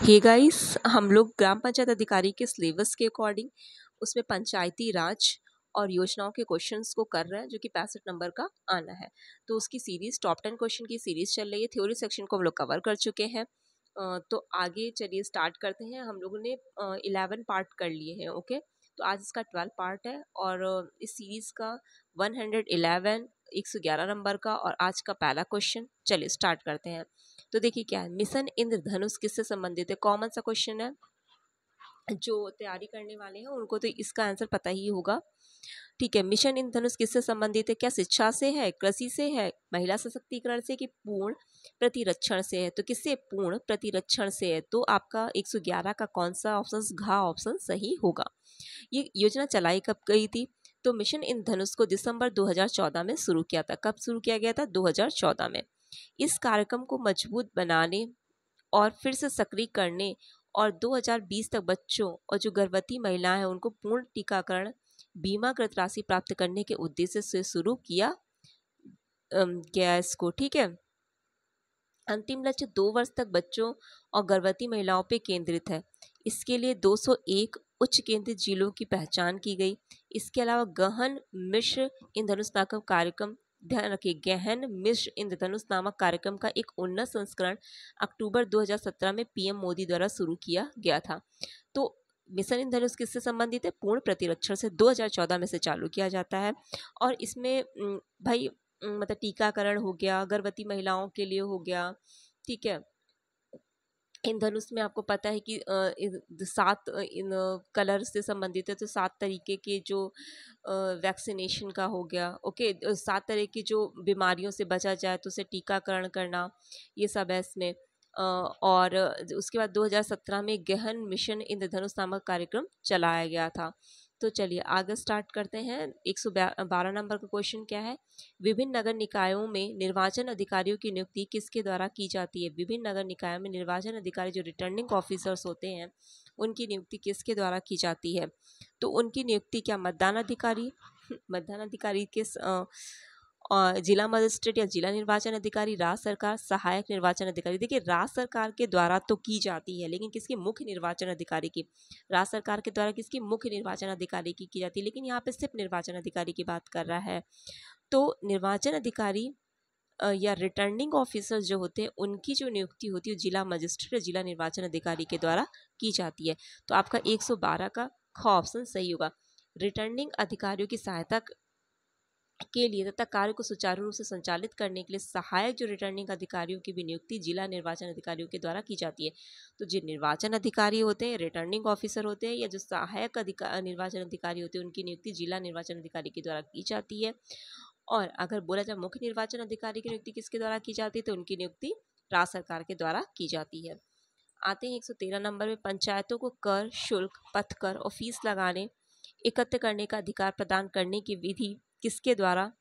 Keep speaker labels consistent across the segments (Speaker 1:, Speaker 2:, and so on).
Speaker 1: Hey guys, हम लोग ग्राम पंचायत अधिकारी के सिलेबस के अकॉर्डिंग उसमें पंचायती राज और योजनाओं के क्वेश्चंस को कर रहे हैं, जो कि 65 नंबर का आना है। तो उसकी सीरीज टॉप 10 क्वेश्चन की सीरीज चल रही है। थ्योरी सेक्शन को हम लोग कवर कर चुके हैं। तो आगे चलिए स्टार्ट करते हैं। हम लोगों ने 11 पार्ट कर लिए हैं। ओके, तो आज इसका 12 पार्ट है और इस सीरीज का 111 111 नंबर का और आज का पहला क्वेश्चन। चलिए स्टार्ट करते हैं। तो देखिए क्या है, मिशन इंद्रधनुष किससे संबंधित है? कॉमन सा क्वेश्चन है, जो तैयारी करने वाले हैं उनको तो इसका आंसर पता ही होगा। ठीक है, मिशन इंद्रधनुष किससे संबंधित है? क्या शिक्षा से है, कृषि से है, महिला सशक्तिकरण से, कि पूर्ण प्रतिरक्षण से है? तो किससे? पूर्ण प्रतिरक्षण से है। तो आपका 111 का कौन सा ऑप्शन, घ ऑप्शन सही होगा। ये योजना चलाई कब गई थी? तो मिशन इंद्रधनुष को दिसंबर 2014 में शुरू किया था। कब शुरू किया गया था? 2014 में। इस कार्यक्रम को मजबूत बनाने और फिर से सक्रिय करने और 2020 तक बच्चों और जो गर्भवती महिलाएं हैं उनको पूर्ण टीकाकरण बीमाकृत राशि प्राप्त करने के उद्देश्य से शुरू किया गया इसको। ठीक है, अंतिम लक्ष्य 2 वर्ष तक बच्चों और गर्भवती महिलाओं पे केंद्रित है। इसके लिए 201 उच्च केंद्रित जिलों की पहचान की गई। इसके अलावा गहन मिश्र इंद्रधनुष नामक कार्यक्रम, ध्यान रखिए, गहन मिश्र इंद्रधनुष नामक कार्यक्रम का एक उन्नत संस्करण अक्टूबर 2017 में पीएम मोदी द्वारा शुरू किया गया था। तो मिशन इंद्रधनुष किससे संबंधित है? पूर्ण प्रतिरक्षण से 2014 में से चालू किया जाता है। और इसमें भाई मतलब टीकाकरण हो गया, गर्भवती महिलाओं के लिए हो गया। ठीक है, इंद्रधनुष में आपको पता है कि 7 कलर से संबंधित है। तो 7 तरीके के जो वैक्सीनेशन का हो गया। ओके, 7 तरह की जो बीमारियों से बचा जाए तो उसे टीकाकरण करना, ये सब है इसमें। और उसके बाद 2017 में गहन मिशन इंद्रधनुष नामक कार्यक्रम चलाया गया था। तो चलिए आगे स्टार्ट करते हैं। 112 नंबर का क्वेश्चन क्या है? विभिन्न नगर निकायों में निर्वाचन अधिकारियों की नियुक्ति किसके द्वारा की जाती है? विभिन्न नगर निकायों में निर्वाचन अधिकारी जो रिटर्निंग ऑफिसर्स होते हैं उनकी नियुक्ति किसके द्वारा की जाती है? तो उनकी नियुक्ति क्या मतदान अधिकारी मतदान अधिकारी किस और जिला मजिस्ट्रेट या जिला निर्वाचन अधिकारी, राज्य सरकार, सहायक निर्वाचन अधिकारी। देखिए, राज्य सरकार के द्वारा तो की जाती है, लेकिन किसकी? मुख्य निर्वाचन अधिकारी की। राज्य सरकार के द्वारा किसकी? मुख्य निर्वाचन अधिकारी की जाती है, लेकिन यहाँ पे सिर्फ निर्वाचन अधिकारी की बात कर रहा है। तो निर्वाचन अधिकारी या रिटर्निंग ऑफिसर जो होते हैं उनकी जो नियुक्ति होती है जिला मजिस्ट्रेट या जिला निर्वाचन अधिकारी के द्वारा की जाती है। तो आपका 112 का ख ऑप्शन सही होगा। रिटर्निंग अधिकारियों की सहायता के लिए तथा कार्य को सुचारू रूप से संचालित करने के लिए सहायक जो रिटर्निंग अधिकारियों की भी नियुक्ति जिला निर्वाचन अधिकारियों के द्वारा की जाती है। तो जो निर्वाचन अधिकारी होते हैं, रिटर्निंग ऑफिसर होते हैं, या जो सहायक निर्वाचन अधिकारी होते हैं उनकी नियुक्ति जिला निर्वाचन अधिकारी के द्वारा की जाती है। और अगर बोला जाए मुख्य निर्वाचन अधिकारी की नियुक्ति किसके द्वारा की जाती है, तो उनकी नियुक्ति राज्य सरकार के द्वारा की जाती है। आते हैं 113 नंबर में। पंचायतों को कर, शुल्क, पथकर और फीस लगाने एकत्र करने का अधिकार प्रदान करने की विधि किसके द्वारा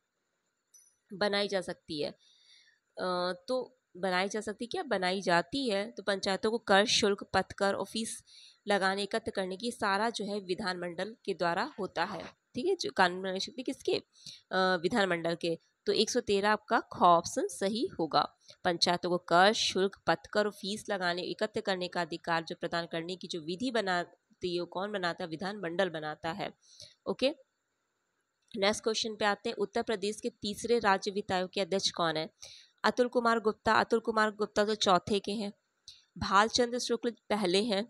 Speaker 1: बनाई जा सकती है? तो बनाई जा सकती, क्या बनाई जाती है? तो पंचायतों को कर, शुल्क, पथकर और फीस लगाने, एकत्र करने की सारा जो है विधानमंडल के द्वारा होता है। ठीक है, जो कानून बनाने शक्ति किसके? विधानमंडल के। तो 113 आपका ख ऑप्शन सही होगा। पंचायतों को कर, शुल्क, पथकर और फीस लगाने, एकत्र करने का अधिकार जो प्रदान करने की जो विधि बनाती है, कौन बनाता है? विधानमंडल बनाता है। ओके, नेक्स्ट क्वेश्चन पे आते हैं। उत्तर प्रदेश के तीसरे राज्य वित्त आयोग के अध्यक्ष कौन है? अतुल कुमार गुप्ता। अतुल कुमार गुप्ता तो चौथे के हैं। भालचंद्र शुक्ल पहले हैं।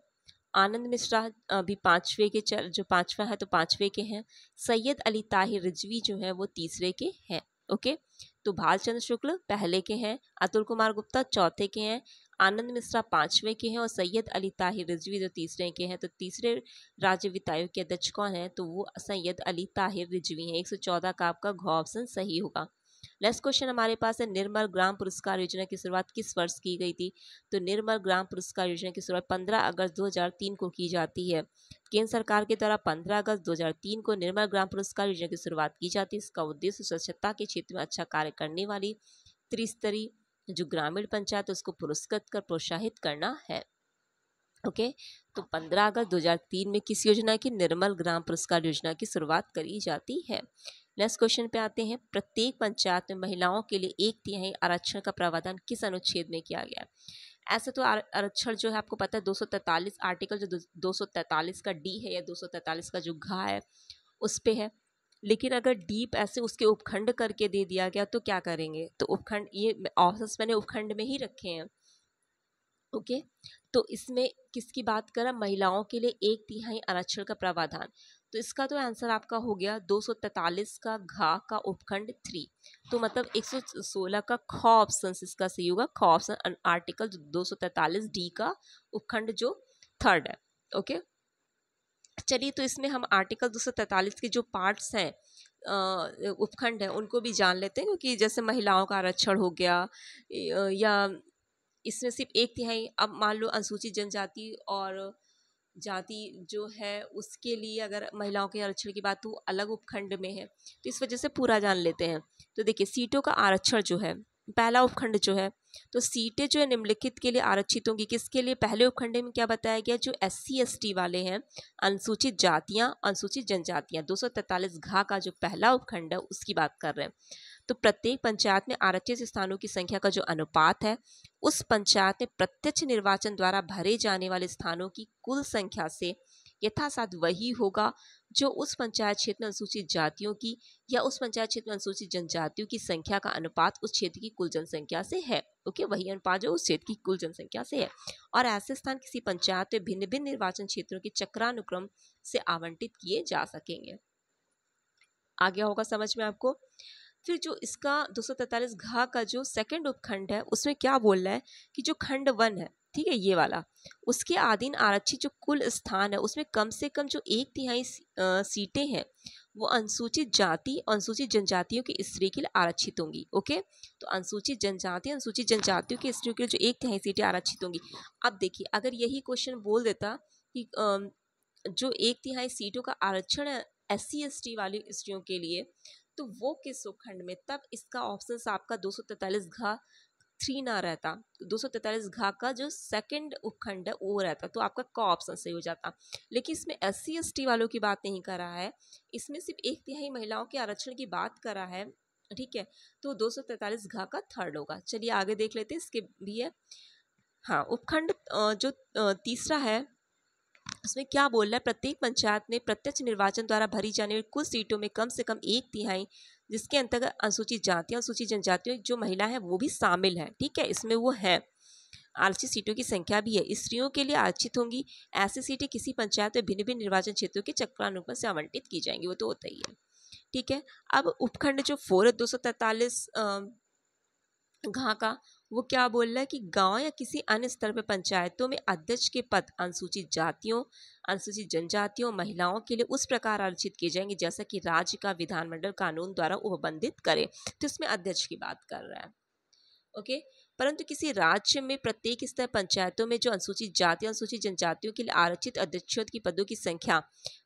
Speaker 1: आनंद मिश्रा अभी पांचवे के, जो पांचवा है तो पांचवे के हैं। सैयद अली ताहिर रिजवी जो है वो तीसरे के हैं। ओके, तो भालचंद्र शुक्ल पहले के हैं, अतुल कुमार गुप्ता चौथे के हैं, आनंद मिश्रा पांचवे के हैं और सैयद अली ताहिर रिजवी जो तीसरे के हैं। तो तीसरे राज्य वित्त आयोग के अध्यक्ष कौन है? तो वो सैयद अली ताहिर रिजवी हैं। 114 का आपका घ ऑप्शन सही होगा। नेक्स्ट क्वेश्चन हमारे पास है, निर्मल ग्राम पुरस्कार योजना की शुरुआत किस वर्ष की गई थी? तो निर्मल ग्राम पुरस्कार योजना की शुरुआत 15 अगस्त 2003 को की जाती है। केंद्र सरकार के द्वारा 15 अगस्त 2003 को निर्मल ग्राम पुरस्कार योजना की शुरुआत की जाती है। इसका उद्देश्य स्वच्छता के क्षेत्र में अच्छा कार्य करने वाली त्रिस्तरीय जो ग्रामीण पंचायत उसको पुरस्कृत कर प्रोत्साहित करना है। ओके, तो 15 अगस्त 2003 में किस योजना की? निर्मल ग्राम पुरस्कार योजना की शुरुआत करी जाती है। नेक्स्ट क्वेश्चन पे आते हैं। प्रत्येक पंचायत में महिलाओं के लिए 1/3 आरक्षण का प्रावधान किस अनुच्छेद में किया गया? ऐसे तो आरक्षण जो है आपको पता है 243 आर्टिकल जो 243 का डी है या 243 का जो घा है उस पे है। लेकिन अगर डीप ऐसे उसके उपखंड करके दे दिया गया तो क्या करेंगे? तो उपखंड, ये ऑप्शंस मैंने उपखंड में ही रखे हैं। ओके, तो इसमें किसकी बात करा? महिलाओं के लिए 1/3 आरक्षण का प्रावधान। तो इसका तो आंसर आपका हो गया 243 का घा का उपखंड 3। तो मतलब 116 का ख ऑप्शन इसका सही होगा। ख ऑप्शन आर्टिकल 243 डी का उपखंड जो 3rd है। ओके, चलिए तो इसमें हम आर्टिकल 243 के जो पार्ट्स हैं उपखंड है उनको भी जान लेते हैं, क्योंकि जैसे महिलाओं का आरक्षण हो गया या इसमें सिर्फ 1/3, अब मान लो अनुसूचित जनजाति और जाति जो है उसके लिए अगर महिलाओं के आरक्षण की बात तो अलग उपखंड में है, तो इस वजह से पूरा जान लेते हैं। तो देखिए सीटों का आरक्षण जो है पहला उपखंड जो है, तो सीटें जो है निम्नलिखित के लिए आरक्षित होंगी। किसके लिए? पहले उपखंड में क्या बताया गया? जो SC ST वाले हैं, अनुसूचित जातियां, अनुसूचित जनजातियां, 243 घा का जो पहला उपखंड है उसकी बात कर रहे हैं। तो प्रत्येक पंचायत में आरक्षित स्थानों की संख्या का जो अनुपात है उस पंचायत में प्रत्यक्ष निर्वाचन द्वारा भरे जाने वाले स्थानों की कुल संख्या से यथासाथ वही होगा जो उस पंचायत क्षेत्र में अनुसूचित जातियों की या उस पंचायत क्षेत्र में अनुसूचित जनजातियों की संख्या का अनुपात उस क्षेत्र की कुल जनसंख्या से है। ओके, वही अनुपात जो उस क्षेत्र की कुल जनसंख्या से है। और ऐसे स्थान किसी पंचायत में भिन्न भिन्न निर्वाचन क्षेत्रों के चक्रानुक्रम से आवंटित किए जा सकेंगे। आ गया होगा समझ में आपको? फिर जो इसका 243 घा का जो सेकंड उपखंड है उसमें क्या बोल रहा है कि जो खंड 1 है, ठीक है, ये वाला, उसके अधीन आरक्षित जो कुल स्थान है उसमें कम से कम जो 1/3 सीटें हैं वो अनुसूचित जाति, अनुसूचित जनजातियों की स्त्री के लिए आरक्षित होंगी। ओके, तो अनुसूचित जनजाति, अनुसूचित जनजातियों की स्त्रियों के लिए जो 1/3 सीटें आरक्षित होंगी। अब देखिए अगर यही क्वेश्चन बोल देता कि जो 1/3 सीटों का आरक्षण है SC ST वाली स्त्रियों के लिए, तो वो किस उपखंड में, तब इसका ऑप्शन आपका 243 घा 3 ना रहता, 243 घा का जो सेकंड उपखंड है वो रहता, तो आपका क ऑप्शन सही हो जाता। लेकिन इसमें SC ST वालों की बात नहीं कर रहा है, इसमें सिर्फ 1/3 महिलाओं के आरक्षण की बात कर रहा है, ठीक है, तो 243 घा का 3rd होगा। चलिए आगे देख लेते हैं, इसके भी है। हाँ, उपखंड जो तीसरा है उसमें क्या बोल रहा है? प्रत्येक पंचायत में प्रत्यक्ष निर्वाचन द्वारा भरी जाने वाली कुल सीटों में कम से कम 1/3 जिसके अंतर्गत अनुसूचित जातियां, अनुसूचित जनजातियों जो महिला है वो भी शामिल है, ठीक है, इसमें वो है। आरक्षित सीटों की संख्या भी है, स्त्रियों के लिए आरक्षित होंगी। ऐसी सीटें किसी पंचायत में भिन्न भिन्न निर्वाचन क्षेत्रों के चक्रानुक्रम से आवंटित की जाएंगी, वो तो होता ही है, ठीक है। अब उपखंड जो 4 है 243 घा का, वो क्या बोल रहा है कि गांव या किसी अन्य स्तर पर पंचायतों में अध्यक्ष के पद अनुसूचित जातियों, अनुसूचित जनजातियों, महिलाओं के लिए उस प्रकार आरक्षित किए जाएंगे जैसा कि राज्य का विधानमंडल कानून द्वारा उपबंधित करे। तो इसमें अध्यक्ष की बात कर रहा है। ओके, परंतु किसी राज्य में प्रत्येक स्तर पंचायतों में जो अनुसूचित जाति, अनुसूचित जनजातियों के लिए आरक्षित अध्यक्षों की पदों की संख्या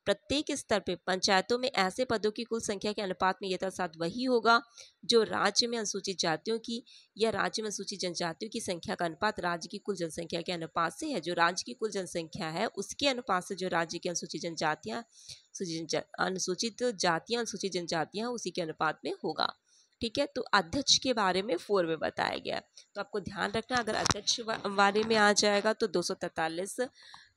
Speaker 1: प्रत्येक स्तर पे पंचायतों में ऐसे पदों की कुल संख्या के अनुपात में यथासाथ वही होगा जो राज्य में अनुसूचित जातियों की या राज्य में अनुसूचित जनजातियों की संख्या का अनुपात राज्य की कुल जनसंख्या के अनुपात से है। जो राज्य की कुल जनसंख्या है उसके अनुपात से जो राज्य की अनुसूचित जनजातियाँ, अनुसूचित जातियाँ, अनुसूचित जनजातियाँ उसी के अनुपात में होगा, ठीक है। तो अध्यक्ष के बारे में 4 में बताया गया, तो आपको ध्यान रखना अगर अध्यक्ष बारे में आ जाएगा तो 243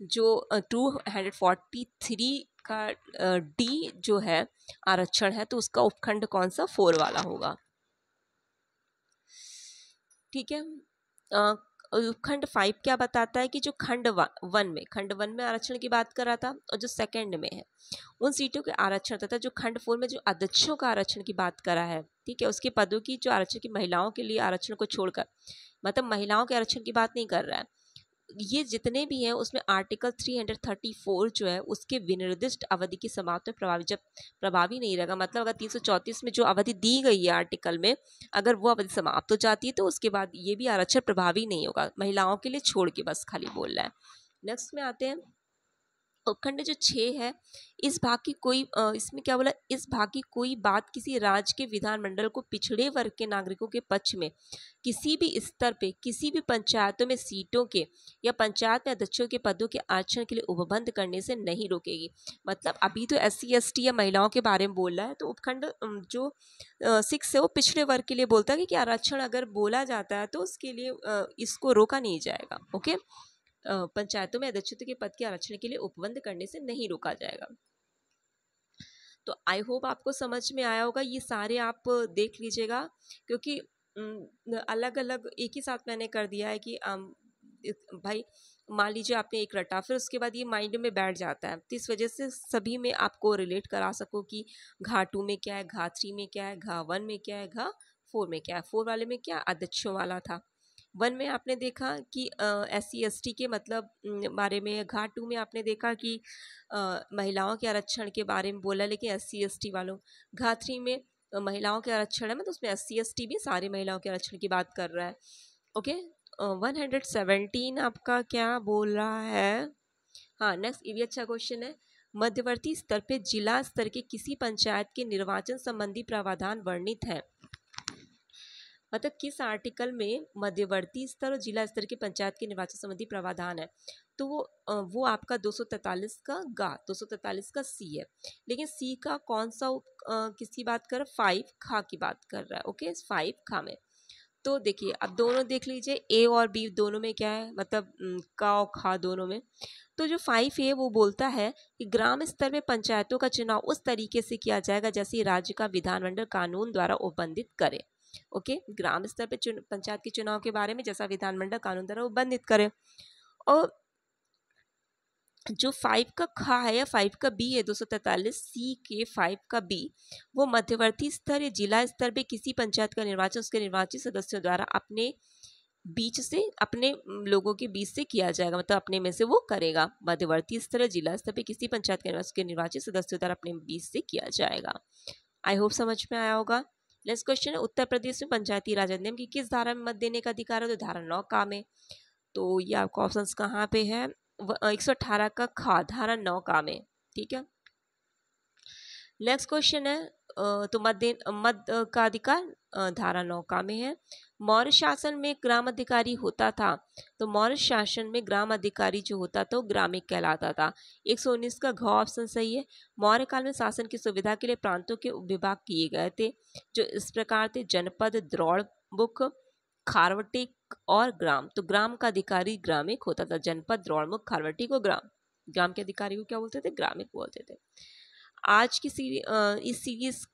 Speaker 1: जो 243 का डी जो है आरक्षण है तो उसका उपखंड कौन सा? 4 वाला होगा, ठीक है। उपखंड 5 क्या बताता है कि जो खंड 1 में आरक्षण की बात कर रहा था और जो सेकंड में है उन सीटों के आरक्षण तथा जो खंड 4 में जो अध्यक्षों का आरक्षण की बात करा है, ठीक है, उसके पदों की जो आरक्षण की महिलाओं के लिए आरक्षण को छोड़कर, मतलब महिलाओं के आरक्षण की बात नहीं कर रहा है, ये जितने भी हैं उसमें आर्टिकल 334 जो है उसके विनिर्दिष्ट अवधि की समाप्त में प्रभावी नहीं रहेगा। मतलब अगर 334 में जो अवधि दी गई है आर्टिकल में, अगर वो अवधि समाप्त हो जाती है तो उसके बाद ये भी आरक्षण प्रभावी नहीं होगा, महिलाओं के लिए छोड़ के बस खाली बोल रहा है। नेक्स्ट में आते हैं उपखंड जो 6 है, इस भाग की कोई इसमें क्या बोला, इस भाग की कोई बात किसी राज्य के विधानमंडल को पिछड़े वर्ग के नागरिकों के पक्ष में किसी भी स्तर पे किसी भी पंचायतों में सीटों के या पंचायत में अध्यक्षों के पदों के आरक्षण के लिए उपबंध करने से नहीं रोकेगी। मतलब अभी तो SC ST या महिलाओं के बारे में बोल रहा है, तो उपखंड जो 6 है वो पिछड़े वर्ग के लिए बोलता है कि आरक्षण अगर बोला जाता है तो उसके लिए इसको रोका नहीं जाएगा। ओके, पंचायतों में अध्यक्षत्व के पद के आरक्षण के लिए उपबंध करने से नहीं रोका जाएगा। तो आई होप आपको समझ में आया होगा। ये सारे आप देख लीजिएगा, क्योंकि अलग अलग एक ही साथ मैंने कर दिया है कि भाई मान लीजिए आपने एक रटा, फिर उसके बाद ये माइंड में बैठ जाता है, तो इस वजह से सभी में आपको रिलेट करा सको कि घा 2 में क्या है, घा 3 में क्या है, घा 1 में क्या है, घा 4 में क्या है। 4 वाले में क्या अध्यक्षों वाला था। 1 में आपने देखा कि SC ST के मतलब बारे में, घा 2 में आपने देखा कि महिलाओं के आरक्षण के बारे में बोला, लेकिन SC ST वालों। घा 3 में महिलाओं के आरक्षण है, मतलब उसमें SC ST भी सारी महिलाओं के आरक्षण की बात कर रहा है। ओके, 117 आपका क्या बोल रहा है। हाँ, नेक्स्ट ये भी अच्छा क्वेश्चन है। मध्यवर्ती स्तर पे जिला स्तर के किसी पंचायत के निर्वाचन संबंधी प्रावधान वर्णित है। मतलब किस आर्टिकल में मध्यवर्ती स्तर और जिला स्तर के पंचायत के निर्वाचन संबंधी प्रावधान है। तो वो आपका 243 का गा, 243 का सी है। लेकिन सी का कौन सा किसकी बात कर रहा है, 5 खा की बात कर रहा है। ओके, 5 खा में। तो देखिए अब दोनों देख लीजिए, ए और बी दोनों में क्या है, मतलब का और खा दोनों में। तो जो 5 है वो बोलता है कि ग्राम स्तर में पंचायतों का चुनाव उस तरीके से किया जाएगा जैसे राज्य का विधानमंडल कानून द्वारा उपबंधित करे। ओके, ग्राम स्तर पे पंचायत के चुनाव के बारे में जैसा विधानमंडल कानून द्वारा उपबंधित करे। और जो 5 का खा है या 5 का बी है, 243 सी के 5 का बी, वो मध्यवर्ती स्तर या जिला स्तर पे किसी पंचायत का निर्वाचन उसके निर्वाचित सदस्यों द्वारा अपने बीच से, अपने लोगों के बीच से किया जाएगा, मतलब अपने में से वो करेगा। मध्यवर्ती स्तर या जिला स्तर पे किसी पंचायत के निर्वाचित सदस्यों द्वारा अपने बीच से किया जाएगा। आई होप समझ में आया होगा। नेक्स्ट क्वेश्चन है, उत्तर प्रदेश में पंचायती राज अधिनियम की किस धारा में मत देने का अधिकार है। तो धारा 9 का में। तो ये आपको ऑप्शंस कहाँ पे है, 118 का खा, धारा 9 का में। ठीक है, नेक्स्ट क्वेश्चन है, तो मत का अधिकार धारा 9 का में है। मौर्य शासन में ग्राम अधिकारी होता था, तो मौर्य शासन में ग्राम अधिकारी जो होता था वो ग्रामिक कहलाता था। 119 का घ ऑप्शन सही है। मौर्य काल में शासन की सुविधा के लिए प्रांतों के उपविभाग किए गए थे, जो इस प्रकार थे: जनपद, द्रोणमुख, खारवटिक और ग्राम। तो ग्राम का अधिकारी ग्रामिक होता था। जनपद, द्रोणमुख, खारवटिक और ग्राम। ग्राम के अधिकारी को क्या बोलते थे, ग्रामिक बोलते थे। आज की इस सीरीज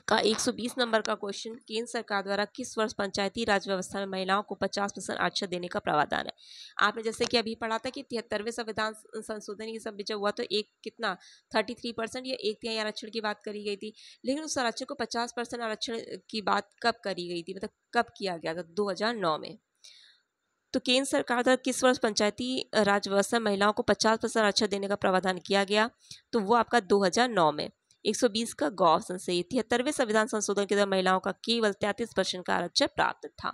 Speaker 1: का 120 नंबर का क्वेश्चन, केंद्र सरकार द्वारा किस वर्ष पंचायती राज व्यवस्था में महिलाओं को 50% आरक्षण देने का प्रावधान है। आपने जैसे कि अभी पढ़ा था कि 73वें संविधान संशोधन ये सब जब हुआ तो एक कितना 33% या 1/3 आरक्षण की बात करी गई थी, लेकिन उस आरक्षण को 50% आरक्षण की बात कब करी गई थी, मतलब कब किया गया था, 2009 में। तो केंद्र सरकार द्वारा किस वर्ष पंचायती राज व्यवस्था में महिलाओं को 50% आरक्षण देने का प्रावधान किया गया, तो वो आपका 2009 में। 120 का ग ऑप्शन सही। 73वें संविधान संशोधन के द्वारा महिलाओं का केवल 33% का आरक्षण प्राप्त था।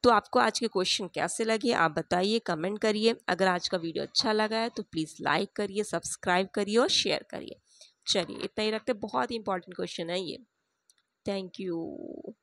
Speaker 1: तो आपको आज के क्वेश्चन कैसे लगे आप बताइए, कमेंट करिए। अगर आज का वीडियो अच्छा लगा है तो प्लीज़ लाइक करिए, सब्सक्राइब करिए और शेयर करिए। चलिए इतना ही रखते, बहुत ही इंपॉर्टेंट क्वेश्चन है ये। Thank you.